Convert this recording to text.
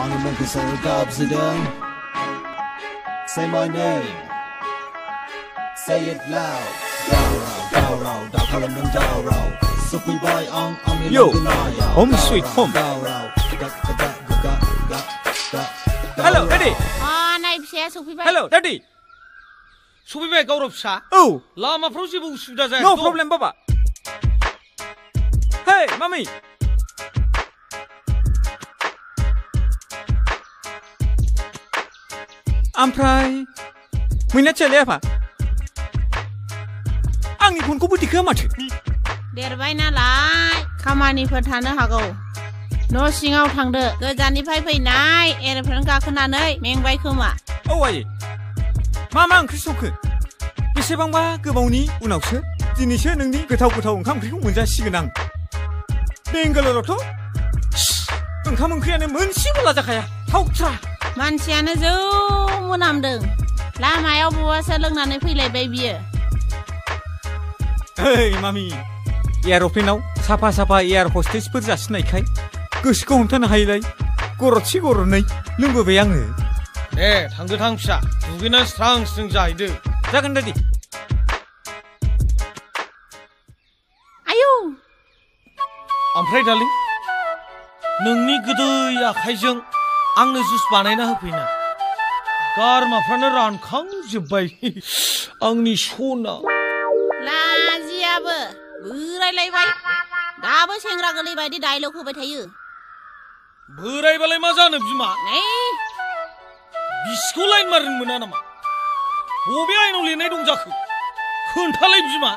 Parliament keser gab sedang. Say my name. Say it loud. Daurau, da Parliament Daurau. Supi boy on Yo, home sweet home. Hello, Daddy. नाय फिसाया सफैबाय Hello, Daddy. सफैबाय गावराव फिसा औ लामाफ्राव जेबो उसुबिदा जाया No problem, Baba. Hey, Mommy. ओमफ्राय मैना फिसालाया आफा आंनि फनखौबो दिखोआ माथो देरबाय नालाय खामानिफोर थानो हागौ न' सिङाव थांदो गोजाननिफ्राय फैनाय एर'प्लेन गाखोनानै मेंबाय खोमा औ आयै मा ओंख्रि संखो बेसेबांबा गोबावनि उनावसो दिनैसो नोंनि गोथाव ओंखाम ओंख्रिखौ मोनजासिगोन आं बेंगालरावथ' ओंखाम ओंख्रियानो मोनसेबो लाजाखाया थावथ्रा मानसियानो जौ मोनामदों लामायाव बबावबासो लोंनानै फैलायबाय बियो ओइ मामि एर'प्लेनाव साफा एयार हस्टेसफोर जासिनायखाय गोसोखौ हमथानो हायैलाय गरदसे गरदनै लोंबोबाय आङो दे थांदो थां फिसा दुगैनानै स्रां जाहैदो जागोन दादि आयौ ओमफ्राय डार्लिं नोंनि गोदै आखाइजों आंनो जुस बानायना होफैना गारमाफ्रानो रानखांजोब्बाय आंनि सना लाजियाबो बोरायलायबाय दाबो सेंग्रा गोरलै बायदि डायलग होबाय थायो बोरायबालाय मा जानो बिमा नै बिसिखौ लाइन मारिनो मोना नामा बबे आयेनाव लिरनाय दं जाखो खोन्थालाय बिमा